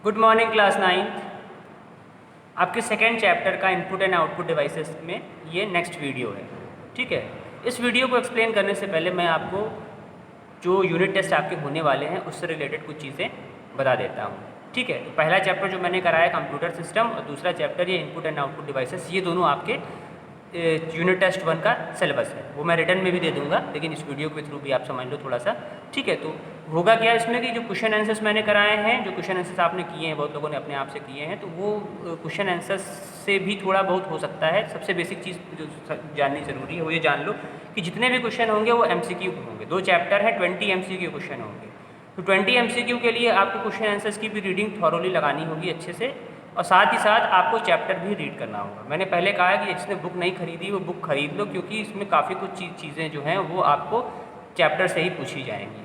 Good morning class 9। आपके second chapter का input and output devices में ये नेक्स्ट वीडियो है। ठीक है, इस वीडियो को एक्सप्लेन करने से पहले मैं आपको जो यूनिट टेस्ट आपके होने वाले हैं उससे रिलेटेड कुछ चीज़ें बता देता हूँ। ठीक है, तो पहला चैप्टर जो मैंने कराया कंप्यूटर सिस्टम और दूसरा चैप्टर ये इनपुट एंड आउटपुट डिवाइसेस, ये दोनों आपके यूनिट टेस्ट 1 का सिलेबस है। वो मैं रिटर्न में भी दे दूंगा, लेकिन इस वीडियो के थ्रू भी आप समझ लो थोड़ा सा। ठीक है, तो होगा क्या इसमें कि जो क्वेश्चन आंसर्स मैंने कराए हैं, जो क्वेश्चन आंसर्स आपने किए हैं, बहुत लोगों ने अपने आप से किए हैं, तो वो क्वेश्चन आंसर्स से भी थोड़ा बहुत हो सकता है। सबसे बेसिक चीज़ जो जाननी ज़रूरी है वो ये जान लो कि जितने भी क्वेश्चन होंगे वो MCQ होंगे। 2 चैप्टर है, 20 MCQ क्वेश्चन होंगे। तो 20 MCQ के लिए आपको क्वेश्चन आंसर्स की भी रीडिंग थॉरोली लगानी होगी अच्छे से, और साथ ही साथ आपको चैप्टर भी रीड करना होगा। मैंने पहले कहा कि जिसने बुक नहीं खरीदी वो बुक खरीद लो, क्योंकि इसमें काफ़ी कुछ चीज़ें जो हैं वो आपको चैप्टर से ही पूछी जाएंगी,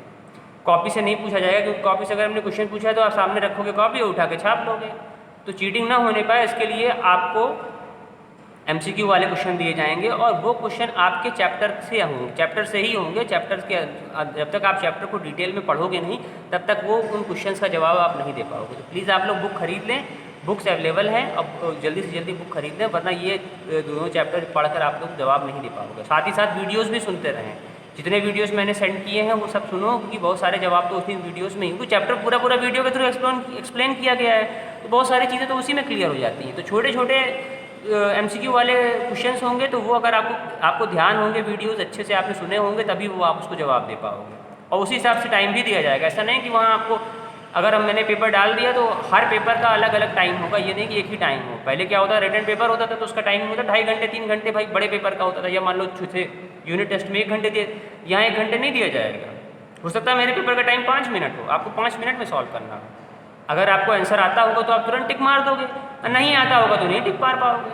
कॉपी से नहीं पूछा जाएगा। क्योंकि कॉपी से अगर हमने क्वेश्चन पूछा है तो आप सामने रखोगे कॉपी और उठा के छाप लोगे, तो चीटिंग ना होने पाए इसके लिए आपको MCQ वाले क्वेश्चन दिए जाएंगे, और वो क्वेश्चन आपके चैप्टर से होंगे, चैप्टर से ही होंगे। चैप्टर के जब तक आप चैप्टर को डिटेल में पढ़ोगे नहीं तब तक वो उन क्वेश्चंस का जवाब आप नहीं दे पाओगे। तो प्लीज़ आप लोग बुक खरीद लें, बुक्स अवेलेबल हैं, अब जल्दी से जल्दी बुक खरीद लें, वरना ये दोनों चैप्टर पढ़कर आप लोग जवाब नहीं दे पाओगे। साथ ही साथ वीडियोज़ भी सुनते रहें, जितने वीडियोस मैंने सेंड किए हैं वो सब सुनो, क्योंकि बहुत सारे जवाब तो उसी वीडियोस में ही, क्योंकि चैप्टर पूरा वीडियो के थ्रू एक्सप्लेन किया गया है, तो बहुत सारी चीज़ें तो उसी में क्लियर हो जाती हैं। तो छोटे छोटे MCQ वाले क्वेश्चंस होंगे, तो वो अगर आपको ध्यान होंगे, वीडियोस अच्छे से आपने सुने होंगे, तभी वो आप उसको जवाब दे पाओगे। और उसी हिसाब से टाइम भी दिया जाएगा। ऐसा नहीं कि वहाँ आपको अगर मैंने पेपर डाल दिया तो हर पेपर का अलग अलग टाइम होगा, ये नहीं कि एक ही टाइम हो। पहले क्या होता, रिटन पेपर होता था तो उसका टाइम होता 2.5 घंटे 3 घंटे, भाई बड़े पेपर का होता था। या मान लो थे यूनिट टेस्ट में 1 घंटे दिए, यहाँ 1 घंटे नहीं दिया जाएगा। हो सकता है मेरे पेपर का टाइम 5 मिनट हो, आपको 5 मिनट में सॉल्व करना हो। अगर आपको आंसर आता होगा तो आप तुरंत टिक मार दोगे, और नहीं आता होगा तो नहीं टिक मार पाओगे।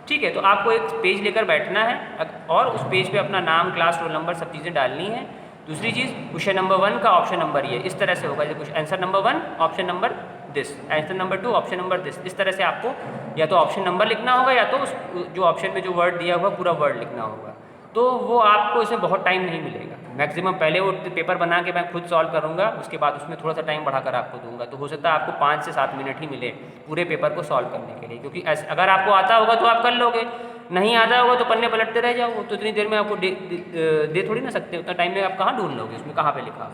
ठीक है, तो आपको एक पेज लेकर बैठना है और उस पेज पे अपना नाम, क्लास, रोल नंबर, सब चीज़ें डालनी है। दूसरी चीज़, क्वेश्चन नंबर 1 का ऑप्शन नंबर ये इस तरह से होगा, जैसे answer number 1 option number this, answer number 2 option number this. इस तरह से आपको या तो ऑप्शन नंबर लिखना होगा या तो उस जो ऑप्शन में जो वर्ड दिया हुआ पूरा वर्ड लिखना होगा। तो वो आपको इसमें बहुत टाइम नहीं मिलेगा। मैक्सिमम पहले वो पेपर बना के मैं खुद सॉल्व करूँगा, उसके बाद उसमें थोड़ा सा टाइम बढ़ाकर आपको दूंगा, तो हो सकता है आपको 5 से 7 मिनट ही मिले पूरे पेपर को सॉल्व करने के लिए। क्योंकि अगर आपको आता होगा तो आप कर लोगे, नहीं आता होगा तो पन्ने पलटते रह जाओ, तो इतनी देर में आपको दे थोड़ी ना सकते, उतना टाइम में आप कहाँ ढूंढ लोगे, उसमें कहाँ पे लिखा हो।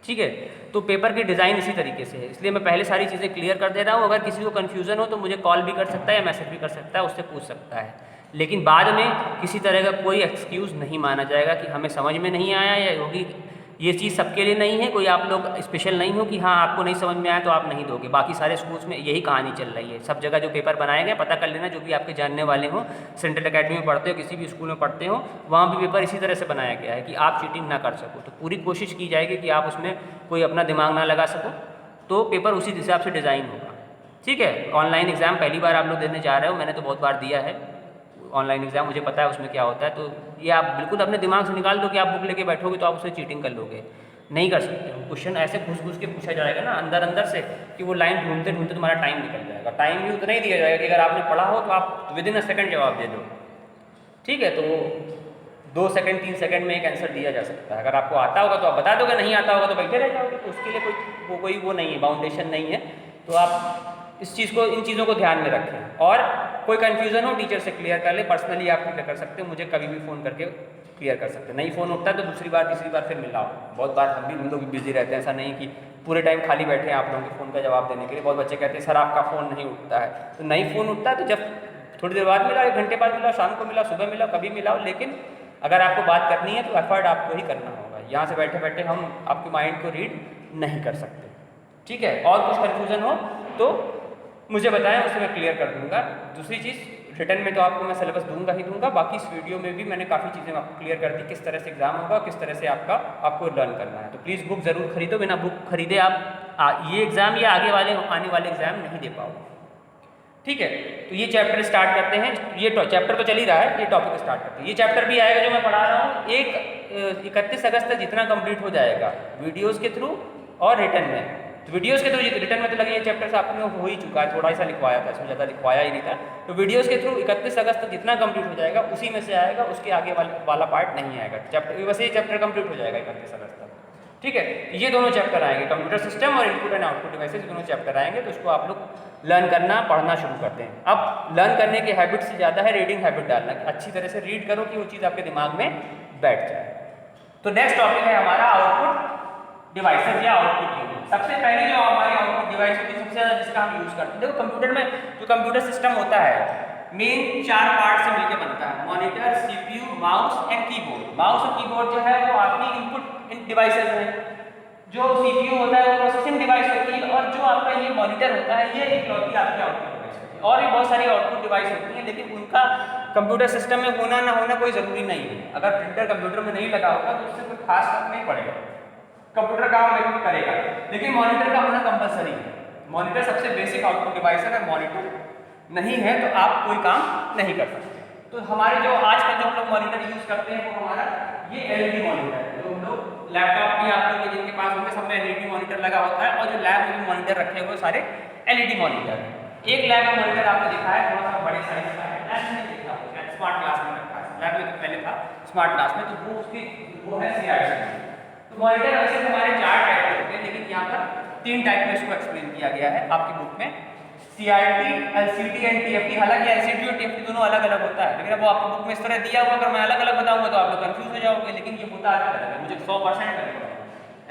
ठीक है, तो पेपर की डिज़ाइन इसी तरीके से है, इसलिए मैं पहले सारी चीज़ें क्लियर कर दे रहा हूँ। अगर किसी को कन्फ्यूज़न हो तो मुझे कॉल भी कर सकता है या मैसेज भी कर सकता है, उससे पूछ सकता है। लेकिन बाद में किसी तरह का कोई एक्सक्यूज़ नहीं माना जाएगा कि हमें समझ में नहीं आया या होगी। ये चीज़ सबके लिए नहीं है, कोई आप लोग स्पेशल नहीं हो कि हाँ आपको नहीं समझ में आया तो आप नहीं दोगे। बाकी सारे स्कूल्स में यही कहानी चल रही है। सब जगह जो पेपर बनाए गए, पता कर लेना, जो भी आपके जानने वाले हों, सेंट्रल अकेडमी में पढ़ते हो, किसी भी स्कूल में पढ़ते हो, वहाँ भी पेपर इसी तरह से बनाया गया है कि आप चीटिंग ना कर सको। तो पूरी कोशिश की जाएगी कि आप उसमें कोई अपना दिमाग ना लगा सको, तो पेपर उसी हिसाब से डिज़ाइन होगा। ठीक है, ऑनलाइन एग्ज़ाम पहली बार आप लोग देने जा रहे हो, मैंने तो बहुत बार दिया है ऑनलाइन एग्ज़ाम, मुझे पता है उसमें क्या होता है। तो ये आप बिल्कुल अपने दिमाग से निकाल दो कि आप बुक लेके बैठोगे तो आप उससे चीटिंग कर लोगे, नहीं कर सकते हो। क्वेश्चन ऐसे घुस घुस के पूछा जाएगा ना अंदर से, कि वो लाइन ढूंढते ढूंढते तुम्हारा टाइम निकल जाएगा। टाइम भी उतना ही दिया जाएगा कि अगर आपने पढ़ा हो तो आप विदिन अ सेकंड जवाब दे दो। ठीक है, तो 2 सेकंड 3 सेकंड में एक आंसर दिया जा सकता है। अगर आपको आता होगा तो आप बता दोगे, नहीं आता होगा तो बैठे रह जाओगे। तो उसके लिए कोई वो नहीं है, बाउंडेशन नहीं है। तो आप इस चीज़ को, इन चीज़ों को ध्यान में रखें, और कोई कन्फ्यूज़न हो टीचर से क्लियर कर ले। पर्सनली आप क्लियर कर सकते हो, मुझे कभी भी फ़ोन करके क्लियर कर सकते हैं। नहीं फ़ोन उठता है तो दूसरी बार तीसरी बार फिर मिलाओ। बहुत बार हम लोग भी बिजी रहते हैं, ऐसा नहीं कि पूरे टाइम खाली बैठे हैं आप लोगों के फ़ोन का जवाब देने के लिए। बहुत बच्चे कहते हैं सर आपका फ़ोन नहीं उठता है, तो नहीं फ़ोन उठता है तो जब थोड़ी देर बाद मिलाओ, 1 घंटे बाद मिलाओ, शाम को मिलाओ, सुबह मिलाओ, कभी मिलाओ। लेकिन अगर आपको बात करनी है तो एफर्ट आपको ही करना होगा। यहाँ से बैठे बैठे हम आपके माइंड को रीड नहीं कर सकते। ठीक है, और कुछ कन्फ्यूज़न हो तो मुझे बताएं, उसे मैं क्लियर कर दूंगा। दूसरी चीज़, रिटर्न में तो आपको मैं सिलेबस दूंगा ही दूंगा, बाकी इस वीडियो में भी मैंने काफ़ी चीज़ें आपको क्लियर कर दी, किस तरह से एग्जाम होगा, किस तरह से आपको लर्न करना है। तो प्लीज़ बुक ज़रूर खरीदो, बिना बुक खरीदे आप ये एग्ज़ाम या आने वाले एग्ज़ाम नहीं दे पाओगे। ठीक है, तो ये चैप्टर स्टार्ट करते हैं। ये चैप्टर तो चल ही रहा है, ये टॉपिक स्टार्ट करते हैं। ये चैप्टर भी आएगा जो मैं पढ़ा रहा हूँ, 31 अगस्त तक जितना कंप्लीट हो जाएगा वीडियोज़ के थ्रू और रिटर्न में। तो वीडियोस के थ्रू, रिटर्न में तो लगे ये चैप्टर आपने हो ही चुका है, थोड़ा सा लिखवाया था, इसमें ज़्यादा लिखवाया ही नहीं था। तो वीडियोस के थ्रू 31 अगस्त तक जितना कंप्लीट हो जाएगा उसी में से आएगा, उसके आगे वाला पार्ट नहीं आएगा। चैप्टर वैसे ही चैप्टर कंप्लीट हो जाएगा 31 अगस्त तक। ठीक है, ये दोनों चैप्टर आएंगे, कंप्यूटर सिस्टम और इनपुट एंड आउटपुट डिवाइसेस, दोनों चैप्टर आएंगे। तो इसको आप लोग लर्न करना, पढ़ना शुरू करते हैं। अब लर्न करने की हैबिट से ज़्यादा है रीडिंग हैबिट डालना, कि अच्छी तरह से रीड करो कि वो चीज़ आपके दिमाग में बैठ जाए। तो नेक्स्ट टॉपिक है हमारा आउटपुट डिवाइसेस या आउटपुट यूनिट। सबसे पहले जो हमारी आउटपुट डिवाइस होती है, सबसे ज़्यादा जिसका हम यूज़ करते हैं, देखो कंप्यूटर में जो कंप्यूटर सिस्टम होता है मेन 4 पार्ट से मिलकर बनता है, monitor, CPU, mouse and keyboard. Mouse और कीबोर्ड जो है वो आपकी इनपुट डिवाइसेस हैं, जो सीपीयू होता है वो प्रोसेसिंग डिवाइस होती है, और जो आपका ये मॉनिटर होता है ये इकलौती आपकी आउटपुट डिवाइस होती है। और भी बहुत सारी आउटपुट डिवाइस होती हैं, लेकिन उनका कंप्यूटर सिस्टम में होना ना होना कोई ज़रूरी नहीं है। अगर प्रिंटर कंप्यूटर में नहीं लगा होगा तो उससे कोई खास फर्क नहीं पड़ेगा, कंप्यूटर काम नहीं करेगा, लेकिन मॉनिटर का होना कंपलसरी है। मॉनिटर सबसे बेसिक आउटपुट डिवाइस है, अगर मॉनिटर नहीं है तो आप कोई काम नहीं कर सकते। तो हमारे जो आज का जो हम लोग मॉनिटर यूज़ करते हैं वो हमारा ये एलईडी मॉनिटर है। जो हम लोग लैपटॉप भी आप लोग के जिनके पास होंगे सब में एलईडी मॉनिटर लगा होता है, और जो लैब में भी मॉनिटर रखे हुए सारे एलईडी मॉनिटर है। एक लैब में मॉनिटर आपको दिखा है थोड़ा सा बड़े साइज का है, लैब में देखा होगा स्मार्ट क्लास में रखा है, लैब में तो पहले था स्मार्ट क्लास में, तो वो उसकी वो है CRT। तो मॉनिटर वैसे हमारे 4 टाइप के होते हैं, लेकिन यहाँ पर 3 टाइप में इसको एक्सप्लेन किया गया है आपकी बुक में, CRT, LCD एंड TFT। हालांकि LCD और TFT दोनों अलग अलग होता है, लेकिन वो आपको बुक में इस तरह दिया हुआ, अगर मैं अलग अलग बताऊंगा तो आप लोग कंफ्यूज हो जाओगे, लेकिन ये होता अलग अलग है, मुझे 100% अलग है।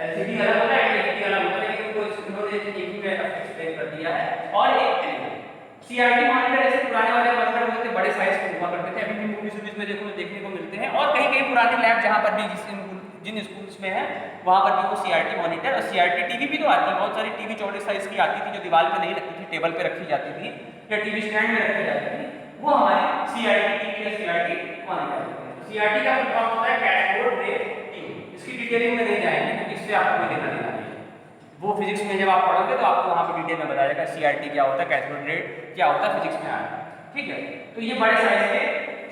LCD अलग होता है, TFT अलग होता है, लेकिन उनको इन्होंने एक ही में एक्सप्लेन कर दिया है। और एक CRT मॉनिटर ऐसे पुराने वाले मॉनिटर होते थे, बड़े साइज के हुआ करते थे, अभी भी मूवीज में देखने को मिलते हैं, और कहीं कहीं पुराने लैब जहाँ पर भी जिन स्कूल्स में है वहाँ पर भी वो CRT मॉनिटर और CRT टीवी भी तो आती है। बहुत सारी टीवी चौड़े साइज की आती थी जो दीवार पे नहीं रखती थी, टेबल पे रखी जाती थी या टीवी स्टैंड में रखी जाती थी, वो हमारे CRT टीवी या CRT मॉनिटर होते हैं। CRT का फुल फॉर्म होता है कैथोड रे ट्यूब। इसकी डिटेलिंग में नहीं जाएंगे क्योंकि इससे आपको कोई लेना देना नहीं है, वो फिजिक्स में जब आप पढ़ोगे तो आपको वहाँ पर डिटेल में बताया जाएगा CRT क्या होता है, कैथोड रे क्या होता है, फिजिक्स में आएगा। ठीक है, तो ये बड़े साइज के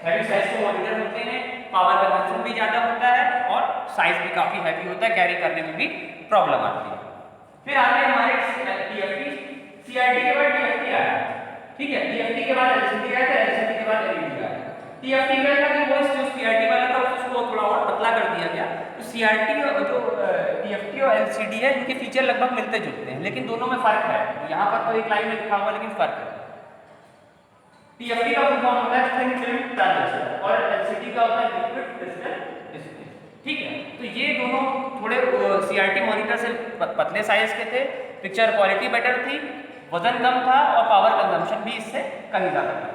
हैवी साइज के मॉनिटर होते हैं, पावर कंजम्पशन भी ज़्यादा होता है और साइज भी काफ़ी हैवी होता है, कैरी करने में भी प्रॉब्लम आती है। फिर आते हैं हमारे TFT, CRT के बाद TFT आया, ठीक है, TFT के बाद LCD आया था, LCD के बाद LED आया। TFT में था कि वो जो CRT वाला था उसको थोड़ा और पतला कर दिया गया, तो CRT और जो TFT और LCD है इनके फीचर लगभग मिलते जुलते हैं, लेकिन दोनों में फ़र्क है। यहाँ पर तो एक लाइन में लिखा हुआ लेकिन फ़र्क है। TFT का फुल फॉर्म होता है थिन फिल्म ट्रांजिस्टर और LCD का होता है लिक्विड क्रिस्टल डिस्प्ले। ठीक है, तो ये दोनों थोड़े CRT मॉनिटर से पतले साइज के थे, पिक्चर क्वालिटी बेटर थी, वजन कम था और पावर कंजम्पशन भी इससे कहीं ज़्यादा था।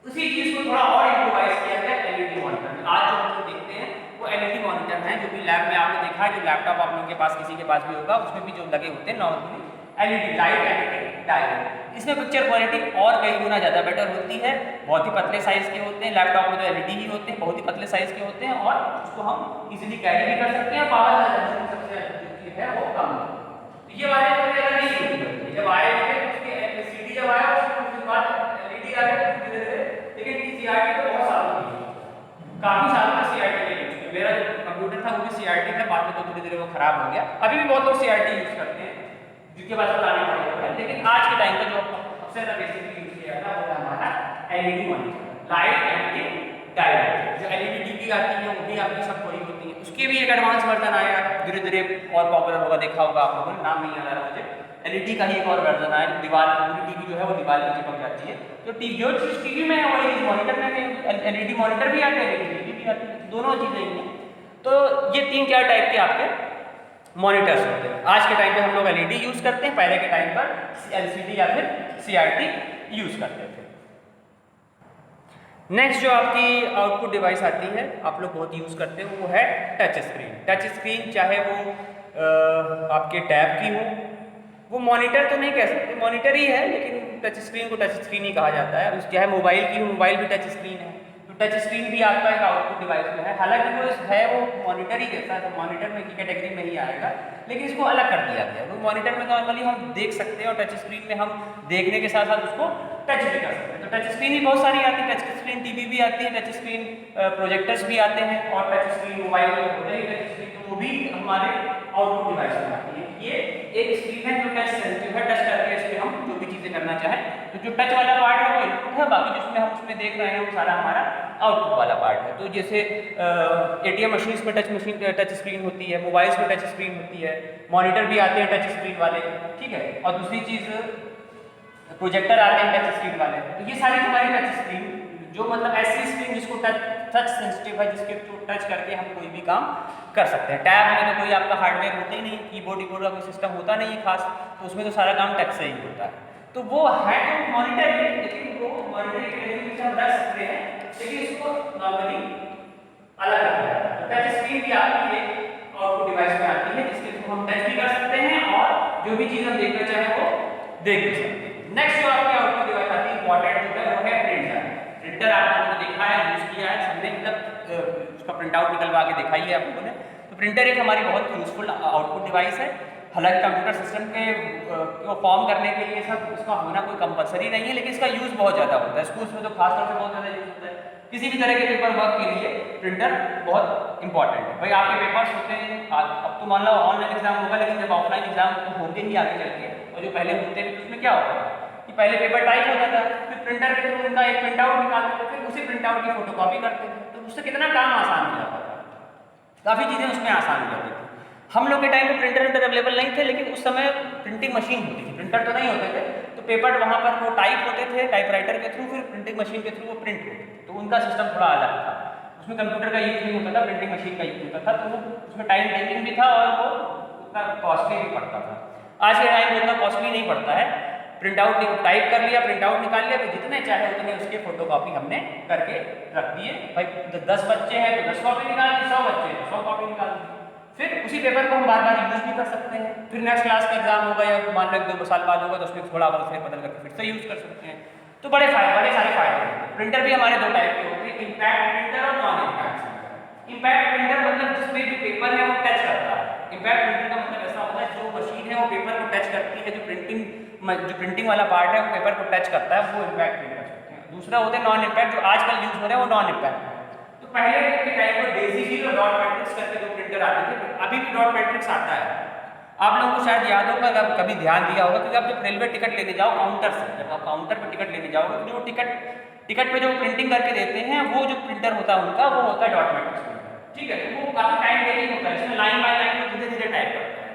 उसी चीज़ को थोड़ा और इम्प्रोवाइज किया गया LED मॉनिटर में। आज जो हम लोग देखते हैं वो LED मॉनिटर हैं, जो भी लैब में आपने देखा है, जो लैपटॉप आप लोगों के पास किसी के पास भी होगा उसमें भी जो लगे होते हैं normally LED light emitting diode. इसमें पिक्चर क्वालिटी और कई गुना ज़्यादा बेटर होती है, बहुत ही पतले साइज के होते हैं, लैपटॉप में तो LED ही होते हैं, बहुत ही पतले साइज के होते हैं और उसको हम इजीली कैरी भी कर सकते हैं, पावर कंजम्पशन सबसे है वो कम है। तो ये वाले नहीं होती, जब आए थे उसके LCD जब आया उसके बाद LED आ गया धीरे धीरे, लेकिन CRT तो बहुत सालों की, काफ़ी सालों का CRT ले चुके। मेरा जो कंप्यूटर था वो भी CRT था, बाद में तो धीरे धीरे वो खराब हो गया। अभी भी बहुत लोग CRT यूज़ करते हैं जिनके पास पुराने मॉनिटर है, लेकिन आज के टाइम पे जो सबसे ज़्यादा बेसिकली यूज़ किया जाता है वो है हमारा LED monitor, light emitting diode. जो LED टीवी आती है वो भी आपकी सब वही होती है, उसके भी एक एडवांस वर्जन आया, धीरे धीरे और पॉपुलर होगा, देखा होगा आप लोगों ने, नाम नहीं याद आ रहा मुझे। LED का ही एक और वर्जन आया, दीवार पूरी टीवी जो है वो दीवार में चिपक जाती है। तो जो चीज़ टीवी में है वही मॉनिटर में भी LED मॉनिटर भी आते हैं, LED टीवी भी आती है, दोनों चीज़ें ही हैं। तो ये 3-4 टाइप के आपके मॉनिटर्स होते हैं। आज के टाइम पे हम लोग LED यूज़ करते हैं, पहले के टाइम पर LCD या फिर CRT यूज़ करते थे। नेक्स्ट जो आपकी आउटपुट डिवाइस आती है आप लोग बहुत यूज़ करते हो वो है टच स्क्रीन। टच स्क्रीन चाहे वो आपके टैब की हो, वो मॉनिटर तो नहीं कह सकते, मॉनिटर ही है, लेकिन टच स्क्रीन को टच स्क्रीन ही कहा जाता है। चाहे मोबाइल की हो, मोबाइल भी टच स्क्रीन है, तो टच स्क्रीन भी आपका एक आउटपुट डिवाइस में है। हालांकि वो है वो मॉनिटर ही कहता है, तो मॉनिटर में की कैटेगरी में ही आएगा, लेकिन इसको अलग कर दिया गया। तो मॉनिटर में नॉर्मली हम देख सकते हैं और टच स्क्रीन में हम देखने के साथ साथ उसको टच भी कर सकते हैं। तो टच स्क्रीन भी बहुत सारी आती है, टच स्क्रीन टीवी भी आती है, टच स्क्रीन प्रोजेक्टर्स भी आते हैं, और टच स्क्रीन मोबाइल में होते हैं टच स्क्रीन, तो वो भी हमारे आउटपुट डिवाइस में आती है। ये एक स्क्रीन है जो टच सेंसिटिव है, टच करके इसमें हम जो भी चीज़ें से करना चाहें तो जो टच वाला पार्ट है वो इनपुट है, बाकी जिसमें हम उसमें देख रहे हैं वो सारा हमारा आउटपुट वाला पार्ट है। तो जैसे ATM मशीन्स में टच स्क्रीन होती है, मोबाइल्स में टच स्क्रीन होती है, मॉनिटर भी आते हैं टच स्क्रीन वाले, ठीक है। और दूसरी चीज़ प्रोजेक्टर आते हैं टच स्क्रीन वाले। तो ये सारी हमारी टच स्क्रीन जो मतलब ऐसी स्क्रीन जिसको टच सेंसिटिव है, जिसके थ्रू टच करके हम कोई भी काम कर सकते हैं। टैब में तो कोई आपका हार्डवेयर होता ही नहीं, कीबोर्ड का कोई सिस्टम होता नहीं है खास, तो उसमें तो सारा काम टच से ही होता है। तो वो है तो मॉनिटर है, लेकिन वो मॉनिटर के लिए हम रख सकते हैं, लेकिन इसको नॉर्मली अलग रखा जाता है। टच स्क्रीन भी आपकी एक आउटपुट डिवाइस में आती है जिसके थ्रू हम टच भी कर सकते हैं और जो भी चीज़ हम देखना चाहें वो देख भी सकते हैं। नेक्स्ट जो आपकी आउटपुट डिवाइस आती है इंपॉर्टेंट जो है वो है प्रिंटर। प्रिंटर आपने देखा है, यूज किया है सबने, मतलब उसका प्रिंट आउट निकलवा के दिखाई है आप लोगों ने। तो प्रिंटर एक हमारी बहुत यूजफुल आउटपुट डिवाइस है। हालांकि कंप्यूटर सिस्टम के को फॉर्म करने के लिए सब इसका होना कोई कंपलसरी नहीं है, लेकिन इसका यूज़ बहुत ज़्यादा होता है। स्कूल्स में तो खासतौर से बहुत ज़्यादा यूज होता है। किसी भी तरह के पेपर वर्क के लिए प्रिंटर बहुत इंपॉर्टेंट है। भाई आपके पेपर्स होते हैं, अब तो मान लो ऑनलाइन एग्जाम होगा, लेकिन जब ऑफलाइन एग्जाम तो होंगे ही आगे चल के, और जो पहले होते हैं उसमें क्या होता है कि पहले पेपर टाइप होता था, फिर प्रिंटर के थ्रू उनका एक प्रिंट आउट निकालते थे, फिर उसी प्रिंट आउट की फोटोकॉपी करते थे। तो उससे कितना काम आसान हो जाता था, काफ़ी चीज़ें उसमें आसान हो जाती थी। हम लोग के टाइम में प्रिंटर अवेलेबल नहीं थे, लेकिन उस समय प्रिंटिंग मशीन होती थी, प्रिंटर तो नहीं होते थे। तो पेपर वहाँ पर वो टाइप होते थे टाइपराइटर के थ्रू, फिर प्रिंटिंग मशीन के थ्रू वो प्रिंट होते थे। तो उनका सिस्टम थोड़ा अलग था, उसमें कंप्यूटर का यूज नहीं होता था, प्रिंटिंग मशीन का यूज होता था। तो वो उसमें टाइम टेकिंग भी था और वो उतना कॉस्टली भी पड़ता था। आज के टाइम में उतना कॉस्टली नहीं पड़ता है। प्रिंट आउट टाइप कर लिया, प्रिंट आउट निकाल लिया, तो जितने चाहे उतने उसके फोटोकॉपी हमने करके रख दिए। भाई 10 बच्चे हैं तो 10 कॉपी निकाल दी, 100 बच्चे हैं तो 100 कॉपी निकाल दी। फिर उसी पेपर को हम बार बार यूज भी कर सकते हैं। फिर नेक्स्ट क्लास का एग्जाम होगा या मान लो 2 साल बाद होगा तो उसमें थोड़ा बहुत फिर बदल करके फिर से यूज कर सकते हैं। तो बड़े सारे फायदे हैं। प्रिंटर भी हमारे 2 टाइप के होते हैं, इम्पैक्ट प्रिंटर और नॉन इम्पैक्ट। इम्पैक्ट प्रिंटर मतलब जिसमें जो पेपर है वो टच करता है। इम्पैक्ट प्रिंटर का मतलब ऐसा होता है जो मशीन है वो पेपर को टच करती है, जो प्रिंटिंग वाला पार्ट है वो पेपर को टच करता है, वो इम्पैक्ट प्रिंटर होते हैं। दूसरा होता है नॉन इम्पैक्ट, जो आजकल यूज हो रहा है वो नॉन इम्पैक्ट है। तो पहले के टाइम पर डेज़ी और डॉट मैट्रिक्स करके दो प्रिंटर आते थे, अभी भी डॉट मैट्रिक्स आता है। आप लोगों को शायद याद होगा, अगर कभी ध्यान दिया होगा, क्योंकि आप जब रेलवे टिकट लेने जाओ काउंटर से, जब आप काउंटर पर टिकट लेने जाओगे तो जो टिकट पे जो प्रिंटिंग करके देते हैं वो जो प्रिंटर होता है उनका, वो होता है डॉट मैट्रिक्स प्रिंटर, ठीक है। तो वो काफ़ी टाइम टेकिंग होता है, इसमें लाइन बाय लाइन में धीरे धीरे टाइप करता है।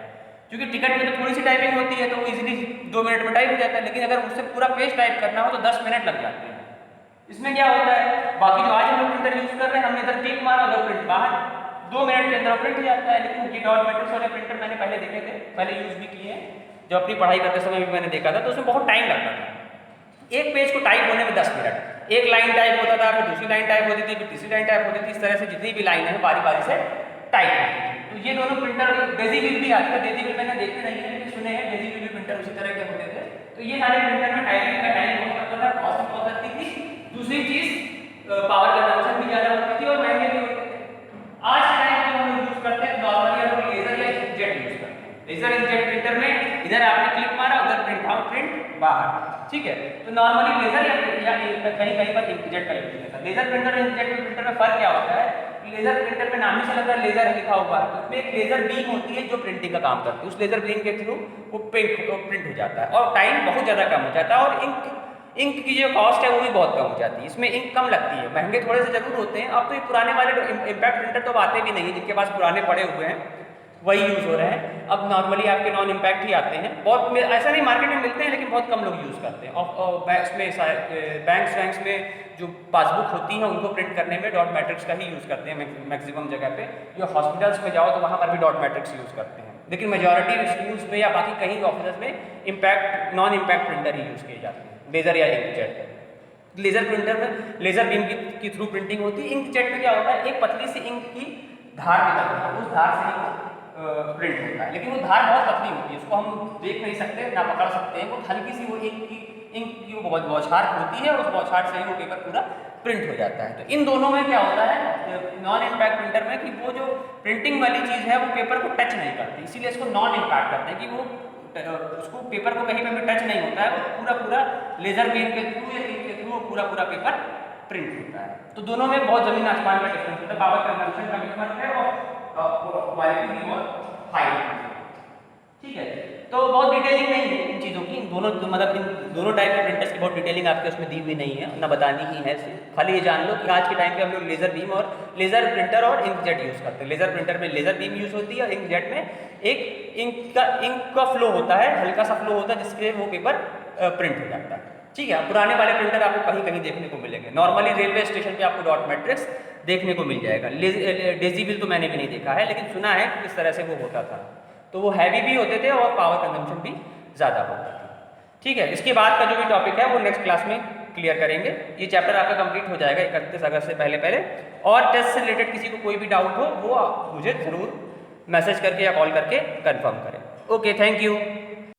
क्योंकि टिकट में तो थोड़ी सी टाइपिंग होती है तो वो इजीली 2 मिनट में टाइप हो जाता है, लेकिन अगर उससे पूरा पेज टाइप करना हो तो 10 मिनट लग जाते हैं। इसमें क्या होता है, बाकी जो आज हम लोग प्रिंटर यूज कर रहे हैं, हमने इधर क्लिक मारा उधर प्रिंट बाहर, 2 मिनट के अंदर प्रिंट हो जाता है। लेकिन ये डॉट मैट्रिक्स वाले प्रिंटर मैंने पहले देखे थे, पहले यूज भी किए हैं, जब अपनी पढ़ाई करते समय भी मैंने देखा था, तो उसमें बहुत टाइम लगता था। एक पेज को टाइप होने में 10 मिनट, एक लाइन टाइप होता था, फिर दूसरी लाइन टाइप होती थी, फिर तीसरी लाइन टाइप होती थी, इस तरह से जितनी भी लाइन है बारी बारी से टाइप होती थी। तो ये दोनों प्रिंटर, डेज़ीविल भी आते थे, डेज़ीविल मैंने देखे नहीं है लेकिन सुने हैं, डेज़ीविल प्रिंटर उसी तरह के होते थे। तो ये सारे प्रिंटर में टाइपिंग का टाइम बहुत लगता था, कॉस्ट बहुत लगती थी। दूसरी चीज पावर कंजम्पशन भी ज़्यादा होती थी और महंगे भी होते थे। आज के टाइम में हम लोग यूज करते हैं नॉर्मली हम लोग लेजर या इंकजेट यूज करते हैं। लेजर इंकजेट प्रिंटर में इधर आपने क्लिक मारा, उधर प्रिंट आउट, प्रिंट बाहर, ठीक है। तो नॉर्मली लेजर या कहीं कहीं पर इंकजेट का यूज होता है। लेजर प्रिंटर और इंकजेट प्रिंटर में फर्क क्या होता है, लेजर प्रिंटर में नाम ही से लग रहा है लेजर लिखा हुआ है, उसमें एक लेजर बीम होती है जो प्रिंटिंग का काम करती है। उस लेजर बीम के थ्रू वो प्रिंट हो जाता है और टाइम बहुत ज़्यादा कम हो जाता है, और इंक की जो कॉस्ट है वो भी बहुत कम हो जाती है। इसमें इंक कम लगती है, महंगे थोड़े से जरूर होते हैं। अब तो ये पुराने वाले इम्पैक्ट प्रिंटर तो आते भी नहीं है, जिनके पास पुराने पड़े हुए हैं वही यूज़ हो रहे हैं। अब नॉर्मली आपके नॉन इम्पैक्ट ही आते हैं, बहुत ऐसा नहीं मार्केट में मिलते हैं लेकिन बहुत कम लोग यूज़ करते हैं। और इसमें बैंक्स में जो पासबुक होती हैं उनको प्रिंट करने में डॉट मैट्रिक्स का ही यूज़ करते हैं मैक्सिमम जगह पे। जो हॉस्पिटल्स में जाओ तो वहाँ पर भी डॉट मैट्रिक्स यूज़ करते हैं, लेकिन मेजॉरिटी स्कूल्स में या बाकी कहीं ऑफिस में नॉन इम्पैक्ट प्रिंटर ही यूज़ किए जाते हैं, लेजर या इंकजेट। लेजर प्रिंटर में लेजर बीम की थ्रू प्रिंटिंग होती है। इंकजेट में क्या होता है, एक पतली सी इंक की धार निकलती है, उस धार से ही प्रिंट होता है, लेकिन वो धार बहुत पतली होती है, उसको हम देख नहीं सकते ना पकड़ सकते हैं। वो हल्की सी वो इंक की वो बहुत बौछार होती है और उस बौछार से ही वो पेपर पूरा प्रिंट हो जाता है। तो इन दोनों में क्या होता है नॉन इम्पैक्ट प्रिंटर में, कि वो जो प्रिंटिंग वाली चीज़ है वो पेपर को टच नहीं करती, इसीलिए इसको नॉन इम्पैक्ट करते हैं, कि वो उसको पेपर को कहीं पे भी टच नहीं होता है, वो पूरा लेजर बीम के थ्रू या इंक के थ्रू पूरा पेपर प्रिंट होता है। तो दोनों में बहुत जमीन आसमान का डिफरेंस होता है, पावर कंजम्पशन का भी फर्क है और क्वालिटी भी बहुत हाई, ठीक है। तो बहुत डिटेलिंग नहीं है इन चीज़ों की, इन दोनों मतलब इन दोनों टाइप के प्रिंटर्स की बहुत डिटेलिंग आपके उसमें दी हुई नहीं है, ना बतानी ही है। खाली ये जान लो कि आज के टाइम पे हम लोग लेज़र बीम और लेज़र प्रिंटर और इंकजेट यूज़ करते हैं। लेज़र प्रिंटर में लेज़र बीम यूज़ होती है और इंकजेट में एक इंक का फ्लो होता है, हल्का सा फ्लो होता है जिससे वो पेपर प्रिंट हो जाता है। ठीक है, पुराने वाले प्रिंटर आपको कहीं कहीं देखने को मिलेंगे, नॉर्मली रेलवे स्टेशन पे आपको डॉट मैट्रिक्स देखने को मिल जाएगा। डेजीबिल तो मैंने भी नहीं देखा है, लेकिन सुना है कि किस तरह से वो होता था। तो वो हैवी भी होते थे और पावर कंजम्पशन भी ज़्यादा होता था। ठीक है, इसके बाद का जो भी टॉपिक है वो नेक्स्ट क्लास में क्लियर करेंगे। ये चैप्टर आपका कंप्लीट हो जाएगा 31 अगस्त से पहले। और टेस्ट से रिलेटेड किसी को कोई भी डाउट हो वो मुझे ज़रूर मैसेज करके या कॉल करके कंफर्म करें। Okay, thank you.